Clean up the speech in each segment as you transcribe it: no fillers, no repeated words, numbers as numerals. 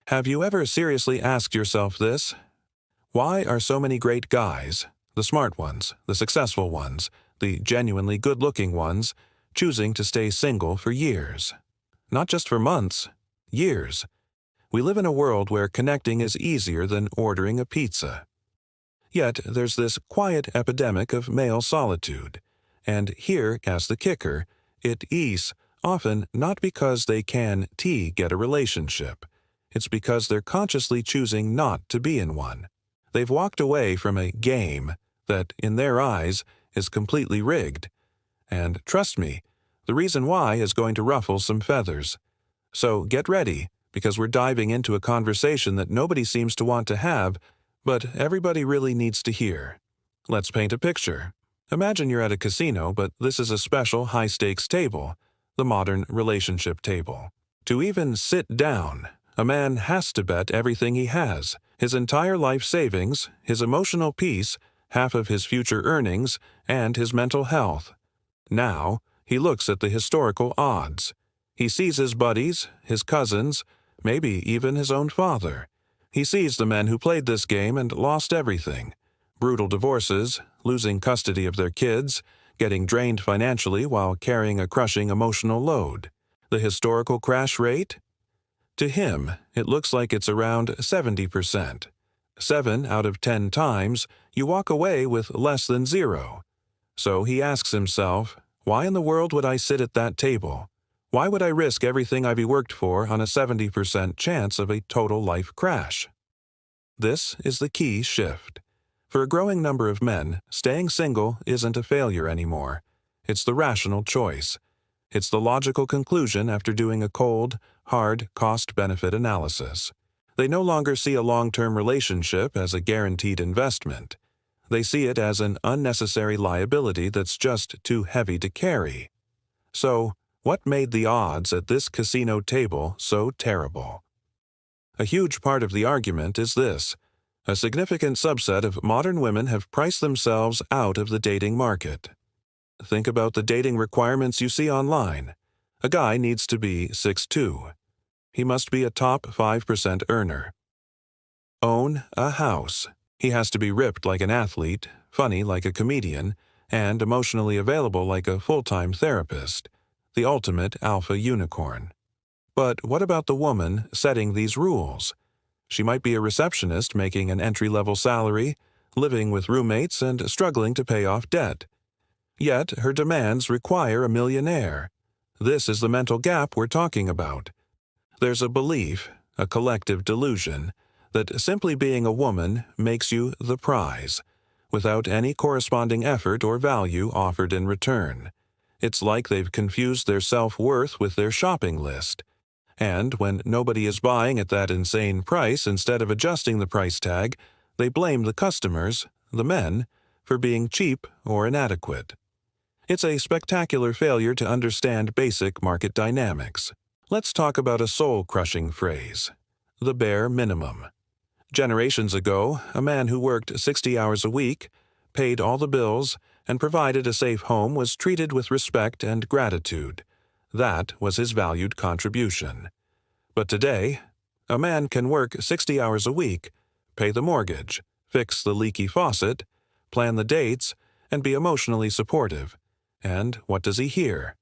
Have you ever seriously asked yourself this? Why are so many great guys, the smart ones, the successful ones, the genuinely good-looking ones, choosing to stay single for years? Not just for months, years. We live in a world where connecting is easier than ordering a pizza. Yet there's this quiet epidemic of male solitude. And here, as the kicker, it is often not because they can get a relationship. It's because they're consciously choosing not to be in one. They've walked away from a game that, in their eyes, is completely rigged. And trust me, the reason why is going to ruffle some feathers. So get ready, because we're diving into a conversation that nobody seems to want to have, but everybody really needs to hear. Let's paint a picture. Imagine you're at a casino, but this is a special high-stakes table, the modern relationship table. To even sit down, a man has to bet everything he has, his entire life savings, his emotional peace, half of his future earnings, and his mental health. Now, he looks at the historical odds. He sees his buddies, his cousins, maybe even his own father. He sees the men who played this game and lost everything. Brutal divorces, losing custody of their kids, getting drained financially while carrying a crushing emotional load. The historical crash rate? To him, it looks like it's around 70%. 7 out of 10 times, you walk away with less than 0. So he asks himself, why in the world would I sit at that table? Why would I risk everything I've worked for on a 70% chance of a total life crash? This is the key shift. For a growing number of men, staying single isn't a failure anymore. It's the rational choice. It's the logical conclusion after doing a cold, hard cost-benefit analysis. They no longer see a long-term relationship as a guaranteed investment. They see it as an unnecessary liability that's just too heavy to carry. So, what made the odds at this casino table so terrible? A huge part of the argument is this. A significant subset of modern women have priced themselves out of the dating market. Think about the dating requirements you see online. A guy needs to be 6'2". He must be a top 5% earner. Own a house. He has to be ripped like an athlete, funny like a comedian, and emotionally available like a full-time therapist. The ultimate alpha unicorn. But what about the woman setting these rules? She might be a receptionist making an entry-level salary, living with roommates and struggling to pay off debt. Yet her demands require a millionaire. This is the mental gap we're talking about. There's a belief, a collective delusion, that simply being a woman makes you the prize, without any corresponding effort or value offered in return. It's like they've confused their self-worth with their shopping list. And when nobody is buying at that insane price, instead of adjusting the price tag, they blame the customers, the men, for being cheap or inadequate. It's a spectacular failure to understand basic market dynamics. Let's talk about a soul-crushing phrase, the bare minimum. Generations ago, a man who worked 60 hours a week, paid all the bills, and provided a safe home was treated with respect and gratitude. That was his valued contribution. But today, a man can work 60 hours a week, pay the mortgage, fix the leaky faucet, plan the dates, and be emotionally supportive. And what does he hear?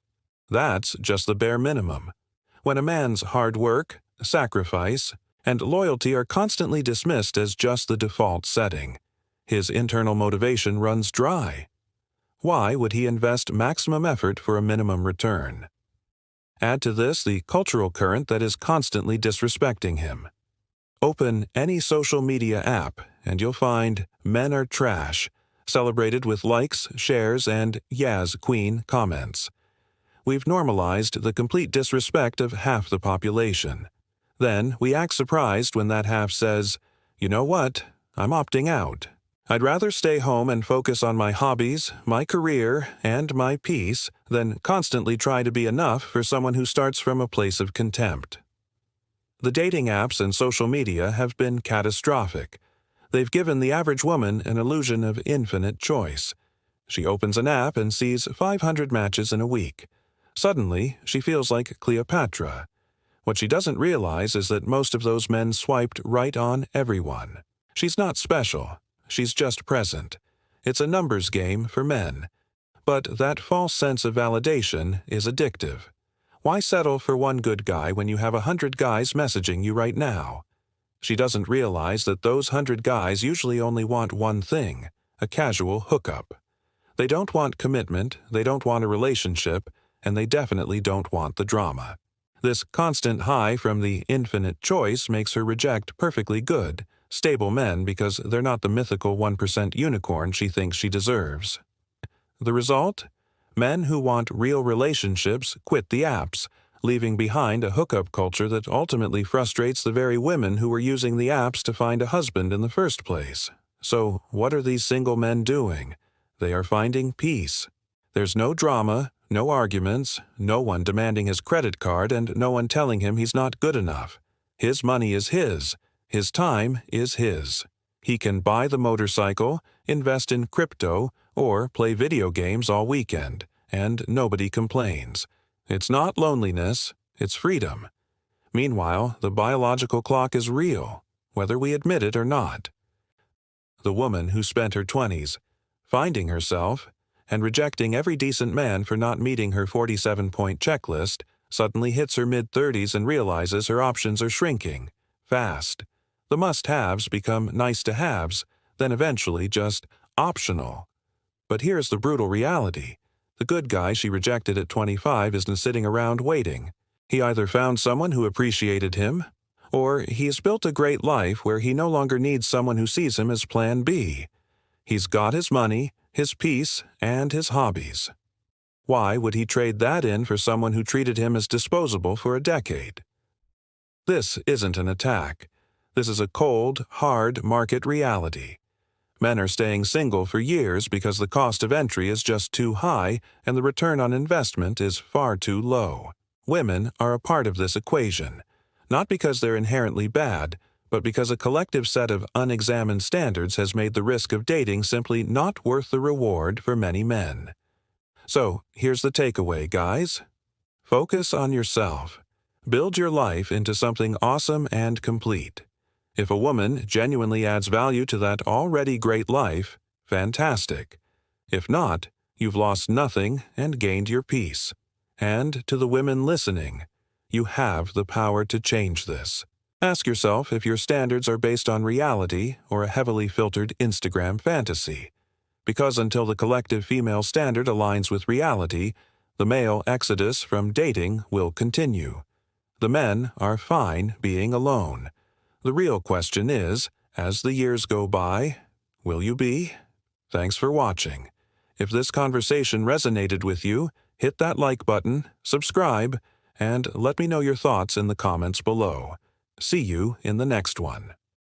That's just the bare minimum. When a man's hard work, sacrifice, and loyalty are constantly dismissed as just the default setting, his internal motivation runs dry. Why would he invest maximum effort for a minimum return? Add to this the cultural current that is constantly disrespecting him. Open any social media app and you'll find "men are trash," celebrated with likes, shares, and "Yas Queen" comments. We've normalized the complete disrespect of half the population. Then we act surprised when that half says, "You know what? I'm opting out. I'd rather stay home and focus on my hobbies, my career, and my peace than constantly try to be enough for someone who starts from a place of contempt." The dating apps and social media have been catastrophic. They've given the average woman an illusion of infinite choice. She opens an app and sees 500 matches in a week. Suddenly, she feels like Cleopatra. What she doesn't realize is that most of those men swiped right on everyone. She's not special. She's just present. It's a numbers game for men. But that false sense of validation is addictive. Why settle for one good guy when you have 100 guys messaging you right now? She doesn't realize that those 100 guys usually only want one thing, a casual hookup. They don't want commitment, they don't want a relationship, and they definitely don't want the drama. This constant high from the infinite choice makes her reject perfectly good, stable men because they're not the mythical 1% unicorn she thinks she deserves. The result? Men who want real relationships quit the apps, leaving behind a hookup culture that ultimately frustrates the very women who were using the apps to find a husband in the first place. So, what are these single men doing? They are finding peace. There's no drama, no arguments, no one demanding his credit card, and no one telling him he's not good enough. His money is his. His time is his. He can buy the motorcycle, invest in crypto, or play video games all weekend, and nobody complains. It's not loneliness, it's freedom. Meanwhile, the biological clock is real, whether we admit it or not. The woman who spent her 20s finding herself and rejecting every decent man for not meeting her 47-point checklist suddenly hits her mid-30s and realizes her options are shrinking, fast. The must-haves become nice-to-haves, then eventually just optional. But here's the brutal reality. The good guy she rejected at 25 isn't sitting around waiting. He either found someone who appreciated him, or he has built a great life where he no longer needs someone who sees him as plan B. He's got his money, his peace, and his hobbies. Why would he trade that in for someone who treated him as disposable for a decade? This isn't an attack. This is a cold, hard market reality. Men are staying single for years because the cost of entry is just too high and the return on investment is far too low. Women are a part of this equation, not because they're inherently bad, but because a collective set of unexamined standards has made the risk of dating simply not worth the reward for many men. So, here's the takeaway, guys. Focus on yourself. Build your life into something awesome and complete. If a woman genuinely adds value to that already great life, fantastic. If not, you've lost nothing and gained your peace. And to the women listening, you have the power to change this. Ask yourself if your standards are based on reality or a heavily filtered Instagram fantasy. Because until the collective female standard aligns with reality, the male exodus from dating will continue. The men are fine being alone. The real question is, as the years go by, will you be? Thanks for watching. If this conversation resonated with you, hit that like button, subscribe, and let me know your thoughts in the comments below. See you in the next one.